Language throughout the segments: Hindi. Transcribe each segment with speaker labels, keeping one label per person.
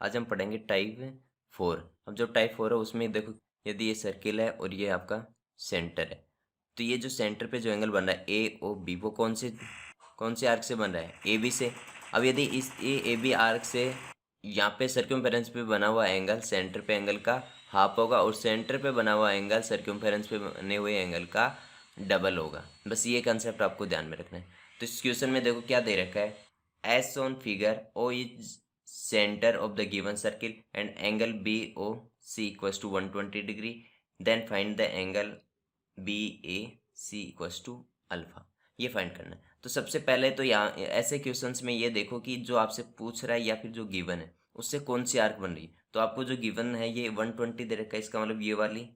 Speaker 1: आज हम पढ़ेंगे टाइप 4। अब जो टाइप 4 है उसमें देखो, यदि ये सर्किल है और ये आपका सेंटर है, तो ये जो सेंटर पे जो एंगल बन रहा है ए ओ बी, वो कौन से आर्क से बन रहा है, ए बी से। अब यदि इस ए बी आर्क से यहाँ पे सर्कमफेरेंस पे बना हुआ एंगल सेंटर पे एंगल का हाफ होगा, और सेंटर पे बना हुआ एंगल सर्कमफेरेंस पे बने हुए एंगल का डबल होगा। बस ये कंसेप्ट आपको ध्यान में रखना है। तो इस क्वेश्चन में देखो क्या दे रखा है, as on figure O is center of the given circle and angle BOC equals to 120 degree, then find the angle BAC equals to alpha. ये फाइंड करना है। तो सबसे पहले तो यहाँ ऐसे क्वेश्चंस में ये देखो कि जो आपसे पूछ रहा है या फिर जो गिवन है उससे कौन सी आर्क बन रही है। तो आपको जो गिवन है ये 120 दे रखा है, इसका मतलब ये वाली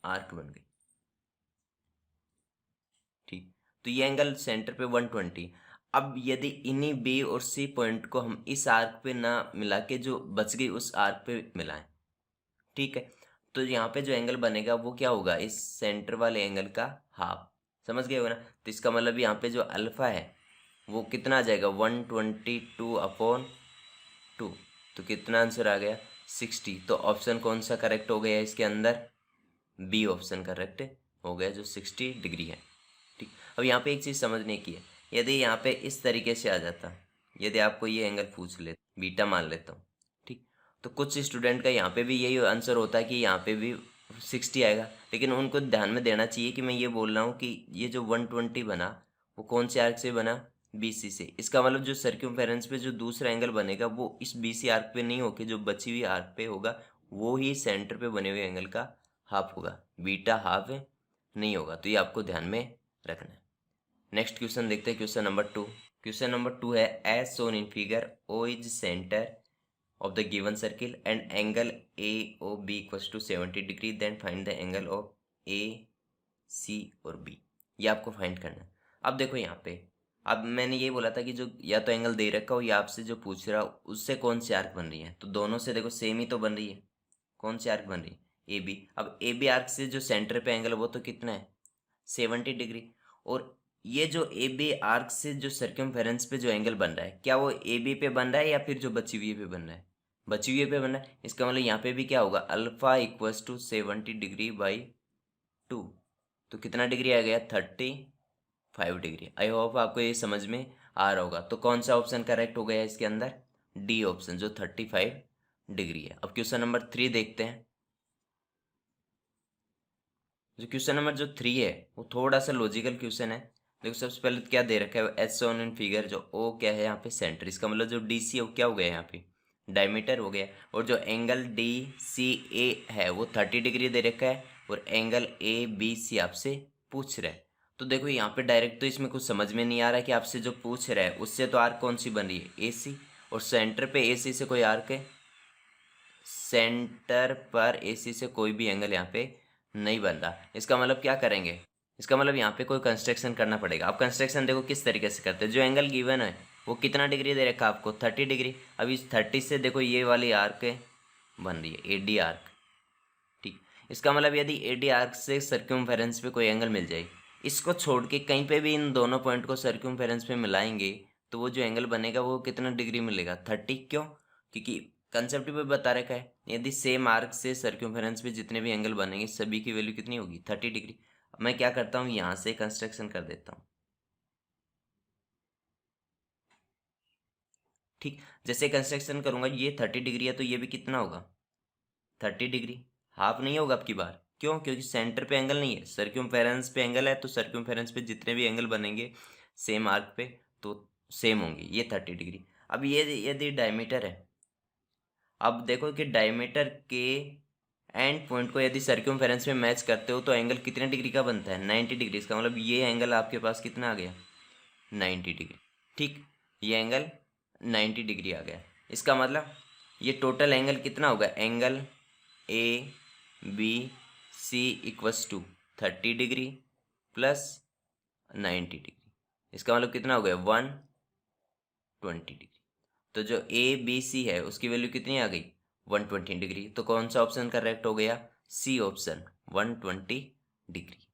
Speaker 1: आर्क बन गई। ठीक, तो ये एंगल सेंटर पे 120। अब यदि इन्हीं बी और सी पॉइंट को हम इस आर्क पे ना मिला के जो बच गई उस आर्क पे मिलाएं, ठीक है, तो यहाँ पे जो एंगल बनेगा वो क्या होगा, इस सेंटर वाले एंगल का हाफ। समझ गए हो ना। तो इसका मतलब यहाँ पे जो अल्फा है वो कितना आ जाएगा, 122/2। तो कितना आंसर आ गया, 60। तो ऑप्शन कौन सा करेक्ट हो गया इसके अंदर, बी ऑप्शन करेक्ट हो गया, जो 60 डिग्री है। ठीक, अब यहाँ पे एक चीज़ समझने की है, यदि यहाँ पे इस तरीके से आ जाता, यदि आपको ये एंगल पूछ ले, बीटा मान लेता हूँ, ठीक, तो कुछ स्टूडेंट का यहाँ पे भी यही आंसर होता है कि यहाँ पे भी 60 आएगा। लेकिन उनको ध्यान में देना चाहिए कि मैं ये बोल रहा हूँ कि ये जो 120 बना वो कौन से आर्क से बना, BC से। इसका मतलब जो सर्क्यूम्फेरेंस पे जो दूसरा एंगल बनेगा वो इस BC आर्क पे नहीं होके जो बची हुई आर्क पे होगा, वो ही सेंटर पे बने हुए एंगल का हाफ होगा, बीटा हाफ नहीं होगा। तो ये आपको ध्यान में रखना है। नेक्स्ट क्वेश्चन देखते हैं, क्वेश्चन नंबर 2। क्वेश्चन नंबर 2 है, as shown in figure O is centre of the given circle and angle A O B equals to 70 degree, then find the angle of A C और बी। ये आपको फाइंड करना है। अब देखो यहाँ पे, अब मैंने ये बोला था कि जो या तो एंगल दे रखा हो या आपसे जो पूछ रहा हो उससे कौन सी आर्क बन रही है, तो दोनों से देखो सेम ही तो बन रही है। कौन सी आर्क बन रही है, ए बी। अब ए बी आर्क से जो सेंटर पे एंगल है वो तो कितना है, 70 डिग्री। और ये जो ए बी आर्क से जो सर्कमफेरेंस पे जो एंगल बन रहा है, क्या वो ए बी पे बन रहा है या फिर जो बची हुई पे बन रहा है, बची हुई पे बन रहा है। इसका मतलब यहाँ पे भी क्या होगा, alpha equals to 70 degree by 2। तो कितना डिग्री आ गया, 35 डिग्री। आई होप आपको ये समझ में आ रहा होगा। तो कौन सा ऑप्शन करेक्ट हो गया इसके अंदर, डी ऑप्शन, जो 35 डिग्री है। अब क्वेश्चन नंबर 3 देखते हैं। जो क्वेश्चन नंबर जो 3 है वो थोड़ा सा लॉजिकल क्वेश्चन है। देखो सबसे पहले तो क्या दे रखा है, एच ऑन इन फिगर, जो ओ क्या है यहाँ पे सेंटर, इसका मतलब जो डी सी है वो क्या हो गया यहाँ पे, डायमीटर हो गया। और जो एंगल डी सी ए है वो 30 डिग्री दे रखा है, और एंगल ए बी सी आपसे पूछ रहा है। तो देखो यहाँ पे डायरेक्ट तो इसमें कुछ समझ में नहीं आ रहा है कि आपसे जो पूछ रहा है उससे तो आर्क कौन सी बन रही है, ए सी। और सेंटर पे ए सी से कोई आर्क है, सेंटर पर एसी से कोई भी एंगल यहाँ पे नहीं बन रहा। इसका मतलब क्या करेंगे, इसका मतलब यहाँ पे कोई कंस्ट्रक्शन करना पड़ेगा। अब कंस्ट्रक्शन देखो किस तरीके से करते हैं, जो एंगल गिवन है वो कितना डिग्री दे रखा है आपको, 30 डिग्री। अब इस 30 से देखो ये वाली आर्क बन रही है, एडी आर्क। ठीक, इसका मतलब यदि एडी आर्क से सर्क्यूमफेरेंस पे कोई एंगल मिल जाए, इसको छोड़ के कहीं पे भी इन दोनों पॉइंट को सर्क्यूमफेरेंस पे मिलाएंगे, तो वो जो एंगल बनेगा वो कितना डिग्री मिलेगा, 30। क्यों, क्योंकि कंसेप्ट पे बता रखा है यदि सेम आर्क से सर्क्यूमफेरेंस पे जितने भी एंगल बनेंगे सभी की वैल्यू कितनी होगी, 30 डिग्री। अब मैं क्या करता हूँ, यहाँ से कंस्ट्रक्शन कर देता हूँ। ठीक, जैसे कंस्ट्रक्शन करूंगा, ये 30 डिग्री है तो ये भी कितना होगा, 30 डिग्री। हाफ नहीं होगा अब की बार, क्यों, क्योंकि सेंटर पे एंगल नहीं है, सर्क्यूमफेरेंस पे एंगल है, तो सर्क्यूमफेरेंस पे जितने भी एंगल बनेंगे सेम आर्क पे तो सेम होंगे, ये 30 डिग्री। अब ये यदि डायमीटर है, अब देखो कि डायमीटर के एंड पॉइंट को यदि सर्क्यूमफेरेंस में मैच करते हो तो एंगल कितने डिग्री का बनता है, 90 डिग्री। इसका मतलब ये एंगल आपके पास कितना आ गया, 90 डिग्री। ठीक, ये एंगल 90 डिग्री आ गया। इसका मतलब ये टोटल एंगल कितना होगा, angle A B C equals to 30 degree plus 90 degree. इसका मतलब कितना हो गया, 120 डिग्री। तो जो ए बी सी है उसकी वैल्यू कितनी आ गई, 120 डिग्री। तो कौन सा ऑप्शन करेक्ट हो गया, सी ऑप्शन, 120 डिग्री।